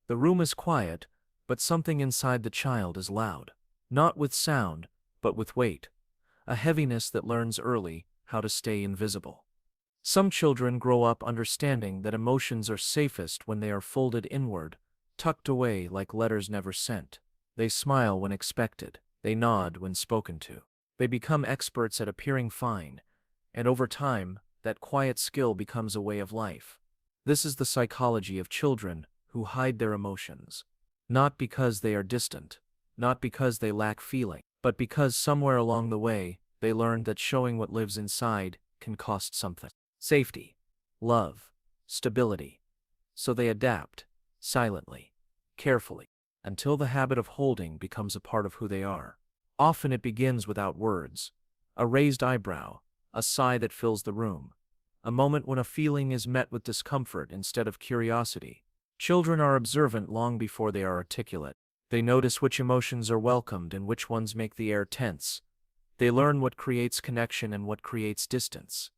The room is quiet, but something inside the child is loud. Not with sound, but with weight. A heaviness that learns early how to stay invisible. Some children grow up understanding that emotions are safest when they are folded inward, tucked away like letters never sent. They smile when expected. They nod when spoken to. They become experts at appearing fine, and over time, that quiet skill becomes a way of life. This is the psychology of children who hide their emotions. Not because they are distant, not because they lack feeling, but because somewhere along the way, they learned that showing what lives inside can cost something. Safety, love, stability. So they adapt, silently, carefully, until the habit of holding becomes a part of who they are. Often it begins without words. A raised eyebrow, a sigh that fills the room. A moment when a feeling is met with discomfort instead of curiosity. Children are observant long before they are articulate. They notice which emotions are welcomed and which ones make the air tense. They learn what creates connection and what creates distance.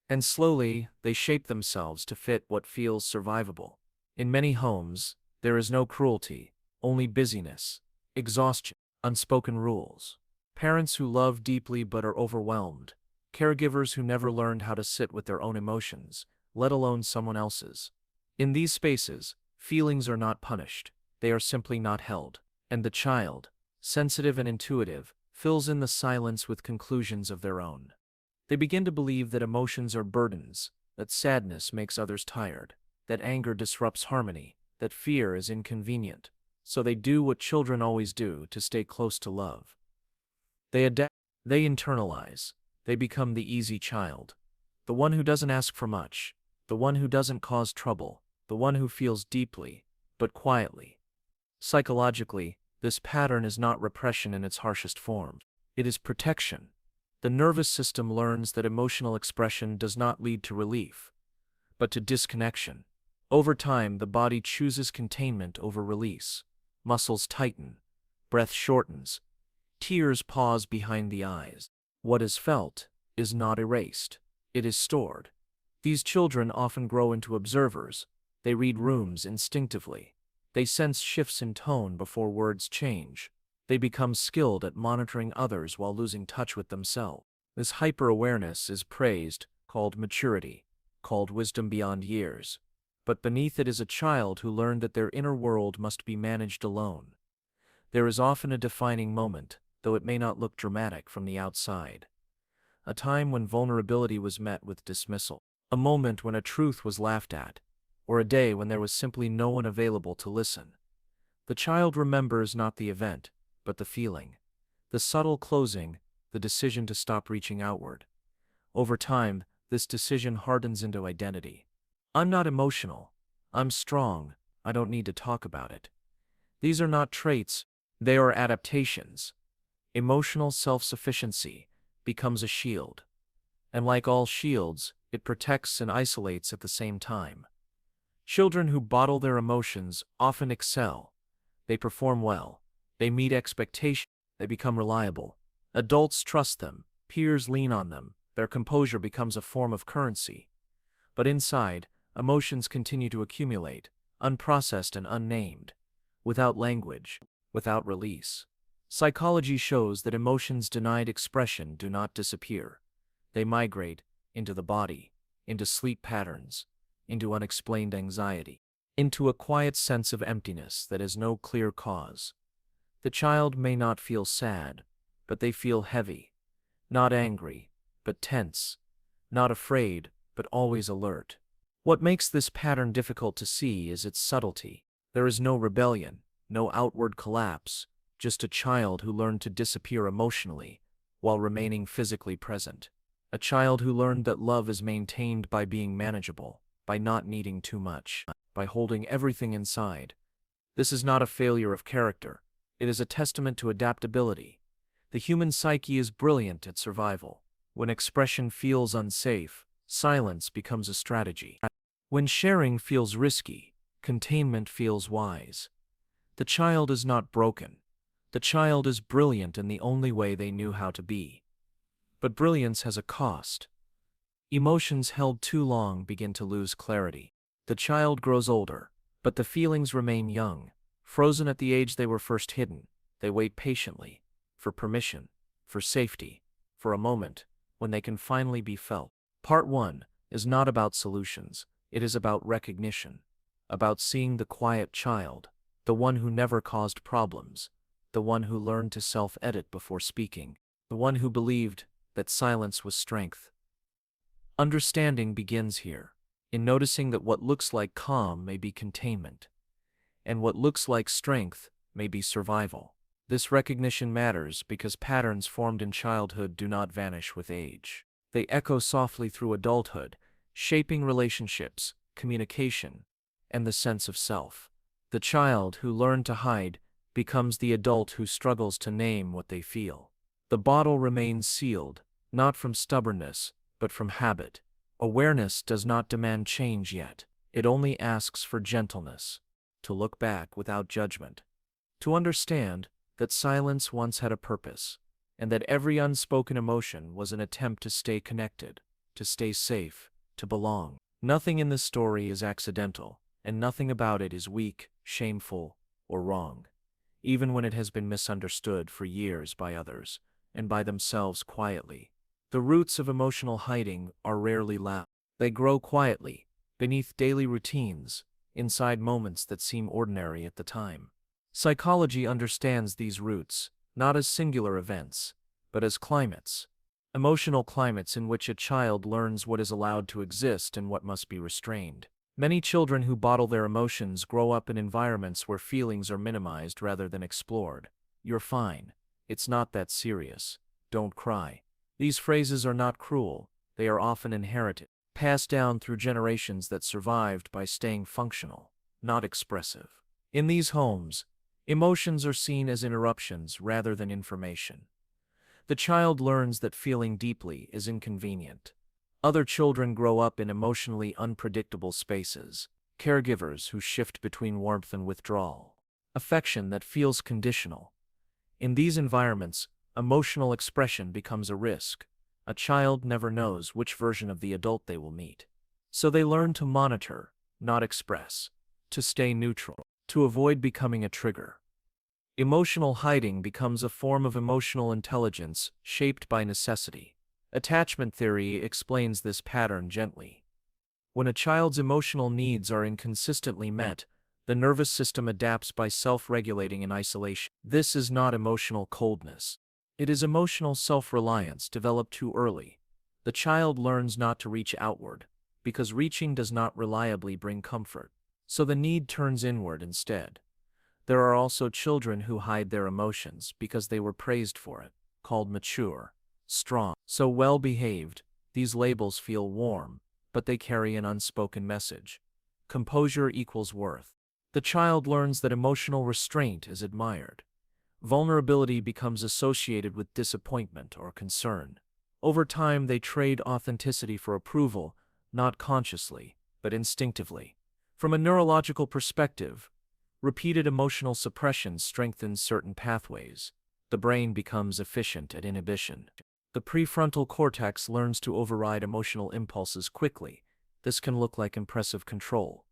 And slowly, they shape themselves to fit what feels survivable. In many homes, there is no cruelty, only busyness, exhaustion, unspoken rules. Parents who love deeply but are overwhelmed. Caregivers who never learned how to sit with their own emotions, let alone someone else's. In these spaces, feelings are not punished, they are simply not held. And the child, sensitive and intuitive, fills in the silence with conclusions of their own. They begin to believe that emotions are burdens, that sadness makes others tired, that anger disrupts harmony, that fear is inconvenient. So they do what children always do to stay close to love. They adapt, they internalize, they become the easy child. The one who doesn't ask for much, the one who doesn't cause trouble, the one who feels deeply, but quietly. Psychologically, this pattern is not repression in its harshest form. It is protection. The nervous system learns that emotional expression does not lead to relief, but to disconnection. Over time, the body chooses containment over release. Muscles tighten, breath shortens, tears pause behind the eyes. What is felt is not erased, it is stored. These children often grow into observers. They read rooms instinctively. They sense shifts in tone before words change. They become skilled at monitoring others while losing touch with themselves. This hyper-awareness is praised, called maturity, called wisdom beyond years. But beneath it is a child who learned that their inner world must be managed alone. There is often a defining moment, though it may not look dramatic from the outside. A time when vulnerability was met with dismissal. A moment when a truth was laughed at. Or a day when there was simply no one available to listen. The child remembers not the event, but the feeling. The subtle closing, the decision to stop reaching outward. Over time, this decision hardens into identity. I'm not emotional. I'm strong. I don't need to talk about it. These are not traits, they are adaptations. Emotional self-sufficiency becomes a shield. And like all shields, it protects and isolates at the same time. Children who bottle their emotions often excel. They perform well. They meet expectations. They become reliable. Adults trust them. Peers lean on them. Their composure becomes a form of currency. But inside, emotions continue to accumulate, unprocessed and unnamed, without language, without release. Psychology shows that emotions denied expression do not disappear. They migrate into the body, into sleep patterns, into unexplained anxiety, into a quiet sense of emptiness that has no clear cause. The child may not feel sad, but they feel heavy, not angry, but tense, not afraid, but always alert. What makes this pattern difficult to see is its subtlety. There is no rebellion, no outward collapse, just a child who learned to disappear emotionally while remaining physically present. A child who learned that love is maintained by being manageable, by not needing too much, by holding everything inside. This is not a failure of character. It is a testament to adaptability. The human psyche is brilliant at survival. When expression feels unsafe, silence becomes a strategy. When sharing feels risky, containment feels wise. The child is not broken. The child is brilliant in the only way they knew how to be. But brilliance has a cost. Emotions held too long begin to lose clarity. The child grows older, But the feelings remain young, frozen at the age they were first hidden. They wait patiently, for permission, for safety, for a moment when they can finally be felt. Part 1 is not about solutions, it is about recognition, about seeing the quiet child, the one who never caused problems, the one who learned to self-edit before speaking, the one who believed that silence was strength. Understanding begins here, in noticing that what looks like calm may be containment, and what looks like strength may be survival. This recognition matters because patterns formed in childhood do not vanish with age. They echo softly through adulthood, shaping relationships, communication, and the sense of self. The child who learned to hide becomes the adult who struggles to name what they feel. The bottle remains sealed, not from stubbornness, but from habit. Awareness does not demand change yet. It only asks for gentleness, to look back without judgment, to understand that silence once had a purpose, and that every unspoken emotion was an attempt to stay connected, to stay safe, to belong. Nothing in this story is accidental, and nothing about it is weak, shameful, or wrong, even when it has been misunderstood for years by others, and by themselves quietly. The roots of emotional hiding are rarely loud. They grow quietly, beneath daily routines, inside moments that seem ordinary at the time. Psychology understands these roots, not as singular events, but as climates. Emotional climates in which a child learns what is allowed to exist and what must be restrained. Many children who bottle their emotions grow up in environments where feelings are minimized rather than explored. "You're fine. It's not that serious. Don't cry." These phrases are not cruel, they are often inherited, passed down through generations that survived by staying functional, not expressive. In these homes, emotions are seen as interruptions rather than information. The child learns that feeling deeply is inconvenient. Other children grow up in emotionally unpredictable spaces, caregivers who shift between warmth and withdrawal, affection that feels conditional. In these environments, emotional expression becomes a risk. A child never knows which version of the adult they will meet. So they learn to monitor, not express, to stay neutral, to avoid becoming a trigger. Emotional hiding becomes a form of emotional intelligence shaped by necessity. Attachment theory explains this pattern gently. When a child's emotional needs are inconsistently met, the nervous system adapts by self-regulating in isolation. This is not emotional coldness. It is emotional self-reliance developed too early. The child learns not to reach outward, because reaching does not reliably bring comfort. So the need turns inward instead. There are also children who hide their emotions because they were praised for it, called mature, strong, so well-behaved. These labels feel warm, but they carry an unspoken message. Composure equals worth. The child learns that emotional restraint is admired. Vulnerability becomes associated with disappointment or concern. Over time, they trade authenticity for approval, not consciously, but instinctively. From a neurological perspective, repeated emotional suppression strengthens certain pathways. The brain becomes efficient at inhibition. The prefrontal cortex learns to override emotional impulses quickly. This can look like impressive control.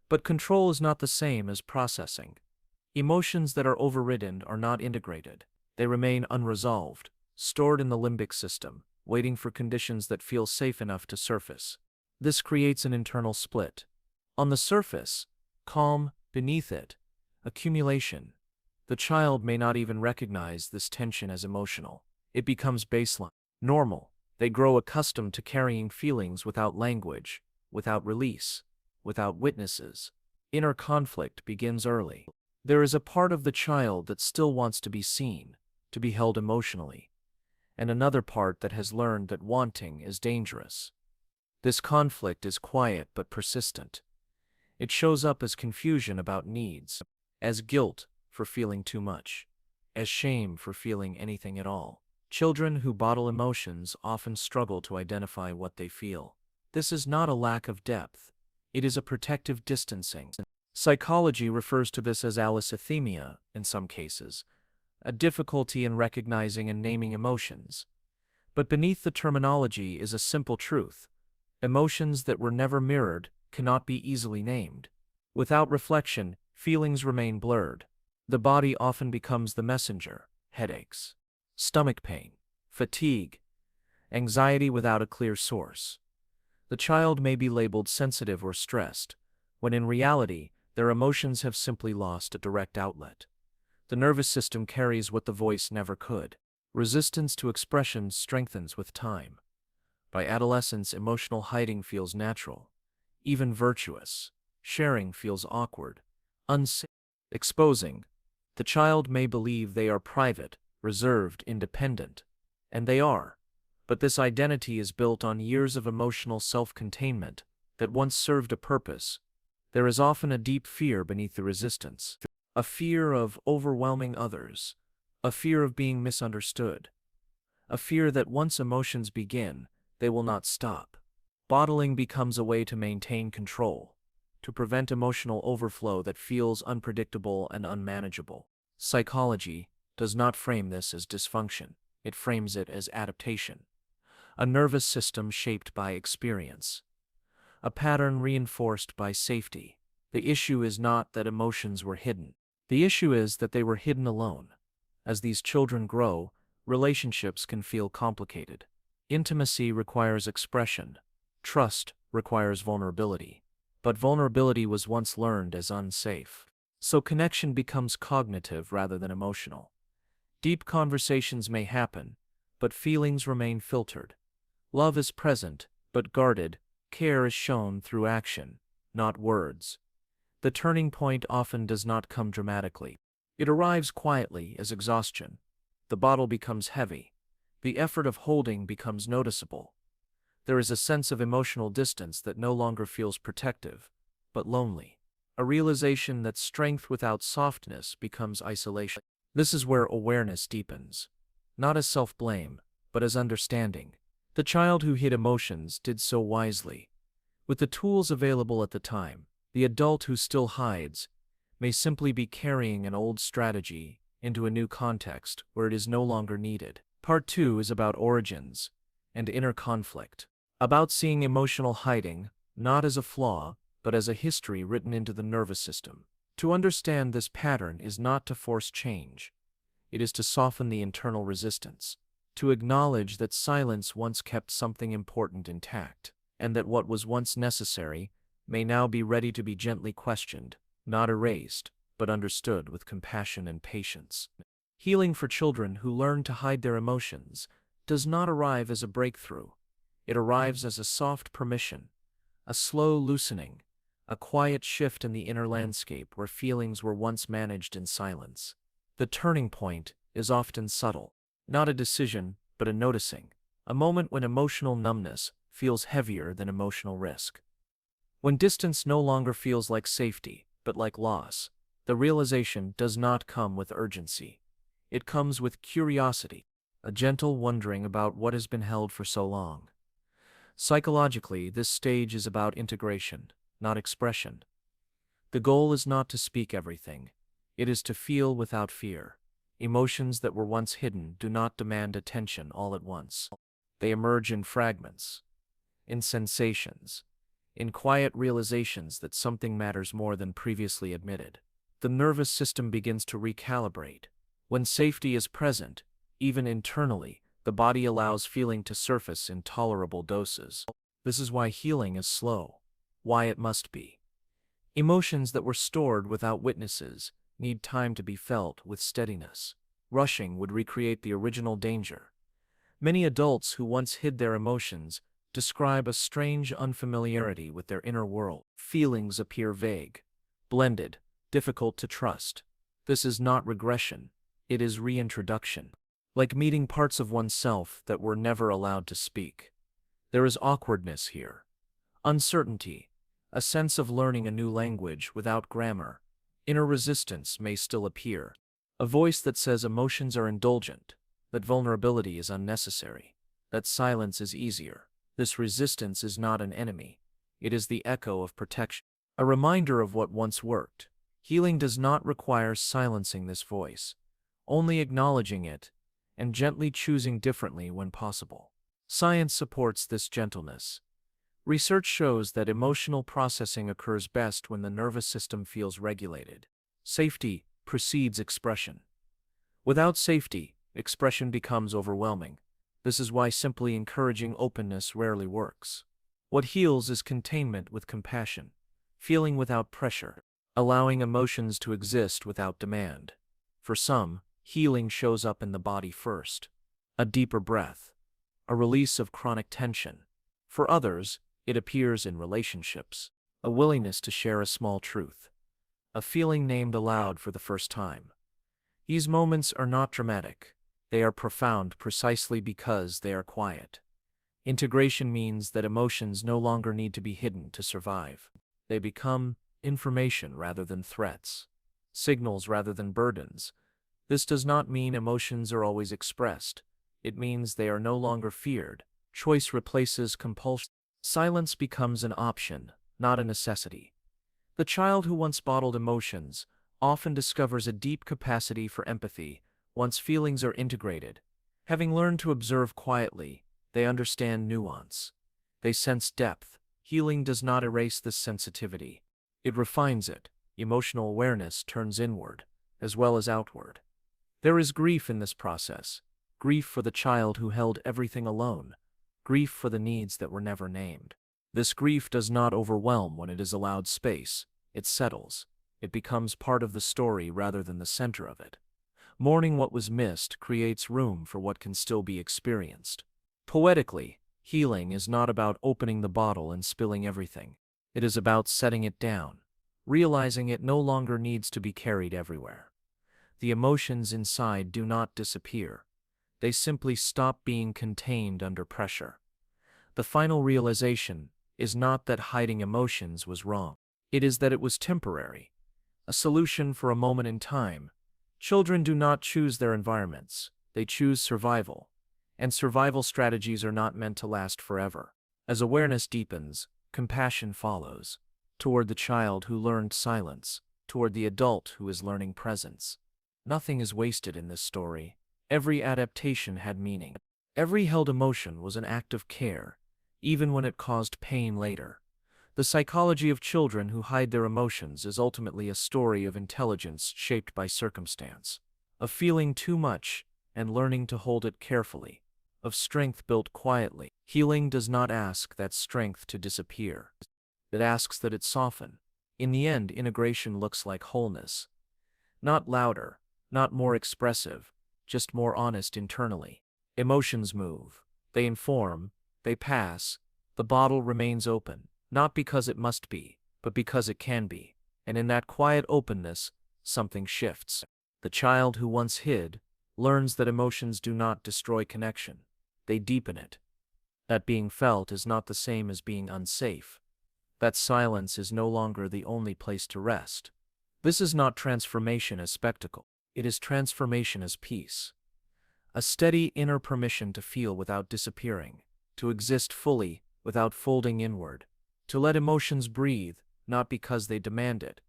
But control is not the same as processing. Emotions that are overridden are not integrated. They remain unresolved, stored in the limbic system, waiting for conditions that feel safe enough to surface. This creates an internal split. On the surface, calm; beneath it, accumulation. The child may not even recognize this tension as emotional. It becomes baseline, normal. They grow accustomed to carrying feelings without language, without release, without witnesses. Inner conflict begins early. There is a part of the child that still wants to be seen, to be held emotionally, and another part that has learned that wanting is dangerous. This conflict is quiet but persistent. It shows up as confusion about needs, as guilt for feeling too much, as shame for feeling anything at all. Children who bottle emotions often struggle to identify what they feel. This is not a lack of depth. It is a protective distancing. Psychology refers to this as allothymia in some cases, a difficulty in recognizing and naming emotions. But beneath the terminology is a simple truth. Emotions that were never mirrored cannot be easily named. Without reflection, feelings remain blurred. The body often becomes the messenger: headaches, stomach pain, fatigue, anxiety without a clear source. The child may be labeled sensitive or stressed, when in reality, their emotions have simply lost a direct outlet. The nervous system carries what the voice never could. Resistance to expression strengthens with time. By adolescence, emotional hiding feels natural, even virtuous. Sharing feels awkward, unsafe, exposing. The child may believe they are private, reserved, independent, and they are. But this identity is built on years of emotional self-containment that once served a purpose. There is often a deep fear beneath the resistance, a fear of overwhelming others, a fear of being misunderstood, a fear that once emotions begin, they will not stop. Bottling becomes a way to maintain control, to prevent emotional overflow that feels unpredictable and unmanageable. Psychology does not frame this as dysfunction, it frames it as adaptation. A nervous system shaped by experience. A pattern reinforced by safety. The issue is not that emotions were hidden. The issue is that they were hidden alone. As these children grow, relationships can feel complicated. Intimacy requires expression. Trust requires vulnerability. But vulnerability was once learned as unsafe. So connection becomes cognitive rather than emotional. Deep conversations may happen, but feelings remain filtered. Love is present, but guarded. Care is shown through action, not words. The turning point often does not come dramatically. It arrives quietly as exhaustion. The bottle becomes heavy. The effort of holding becomes noticeable. There is a sense of emotional distance that no longer feels protective, but lonely. A realization that strength without softness becomes isolation. This is where awareness deepens. Not as self-blame, but as understanding. The child who hid emotions did so wisely. With the tools available at the time, the adult who still hides may simply be carrying an old strategy into a new context where it is no longer needed. Part 2 is about origins and inner conflict. About seeing emotional hiding, not as a flaw, but as a history written into the nervous system. To understand this pattern is not to force change. It is to soften the internal resistance. To acknowledge that silence once kept something important intact, and that what was once necessary may now be ready to be gently questioned, not erased, but understood with compassion and patience. Healing for children who learn to hide their emotions does not arrive as a breakthrough. It arrives as a soft permission, a slow loosening, a quiet shift in the inner landscape where feelings were once managed in silence. The turning point is often subtle, not a decision, but a noticing, a moment when emotional numbness feels heavier than emotional risk. When distance no longer feels like safety, but like loss, the realization does not come with urgency. It comes with curiosity, a gentle wondering about what has been held for so long. Psychologically, this stage is about integration, not expression. The goal is not to speak everything. It is to feel without fear. Emotions that were once hidden do not demand attention all at once. They emerge in fragments, in sensations, in quiet realizations that something matters more than previously admitted. The nervous system begins to recalibrate. When safety is present, even internally, the body allows feeling to surface in tolerable doses. This is why healing is slow, why it must be. Emotions that were stored without witnesses need time to be felt with steadiness. Rushing would recreate the original danger. Many adults who once hid their emotions describe a strange unfamiliarity with their inner world. Feelings appear vague, blended, difficult to trust. This is not regression, it is reintroduction. Like meeting parts of oneself that were never allowed to speak. There is awkwardness here, uncertainty, a sense of learning a new language without grammar. Inner resistance may still appear. A voice that says emotions are indulgent, that vulnerability is unnecessary, that silence is easier. This resistance is not an enemy. It is the echo of protection, a reminder of what once worked. Healing does not require silencing this voice, only acknowledging it and gently choosing differently when possible. Science supports this gentleness. Research shows that emotional processing occurs best when the nervous system feels regulated. Safety precedes expression. Without safety, expression becomes overwhelming. This is why simply encouraging openness rarely works. What heals is containment with compassion, feeling without pressure, allowing emotions to exist without demand. For some, healing shows up in the body first. A deeper breath, a release of chronic tension. For others, it appears in relationships, a willingness to share a small truth, a feeling named aloud for the first time. These moments are not dramatic. They are profound precisely because they are quiet. Integration means that emotions no longer need to be hidden to survive. They become information rather than threats, signals rather than burdens. This does not mean emotions are always expressed. It means they are no longer feared. Choice replaces compulsion. Silence becomes an option, not a necessity. The child who once bottled emotions often discovers a deep capacity for empathy once feelings are integrated. Having learned to observe quietly, they understand nuance. They sense depth. Healing does not erase this sensitivity. It refines it. Emotional awareness turns inward, as well as outward. There is grief in this process. Grief for the child who held everything alone. Grief for the needs that were never named. This grief does not overwhelm when it is allowed space. It settles. It becomes part of the story rather than the center of it. Mourning what was missed creates room for what can still be experienced. Poetically, healing is not about opening the bottle and spilling everything. It is about setting it down, realizing it no longer needs to be carried everywhere. The emotions inside do not disappear. They simply stop being contained under pressure. The final realization is not that hiding emotions was wrong. It is that it was temporary, a solution for a moment in time. Children do not choose their environments. They choose survival. And survival strategies are not meant to last forever. As awareness deepens, compassion follows. Toward the child who learned silence, toward the adult who is learning presence. Nothing is wasted in this story. Every adaptation had meaning. Every held emotion was an act of care, even when it caused pain later. The psychology of children who hide their emotions is ultimately a story of intelligence shaped by circumstance, of feeling too much and learning to hold it carefully, of strength built quietly. Healing does not ask that strength to disappear. It asks that it soften. In the end, integration looks like wholeness. Not louder, not more expressive, just more honest internally. Emotions move. They inform. They pass. The bottle remains open, not because it must be, but because it can be. And in that quiet openness, something shifts. The child who once hid learns that emotions do not destroy connection. They deepen it. That being felt is not the same as being unsafe. That silence is no longer the only place to rest. This is not transformation as spectacle. It is transformation as peace. A steady inner permission to feel without disappearing, to exist fully without folding inward, to let emotions breathe, not because they demand it,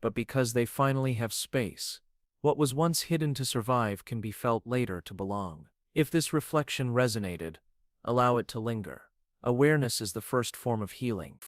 but because they finally have space. What was once hidden to survive can be felt later to belong. If this reflection resonated, allow it to linger. Awareness is the first form of healing.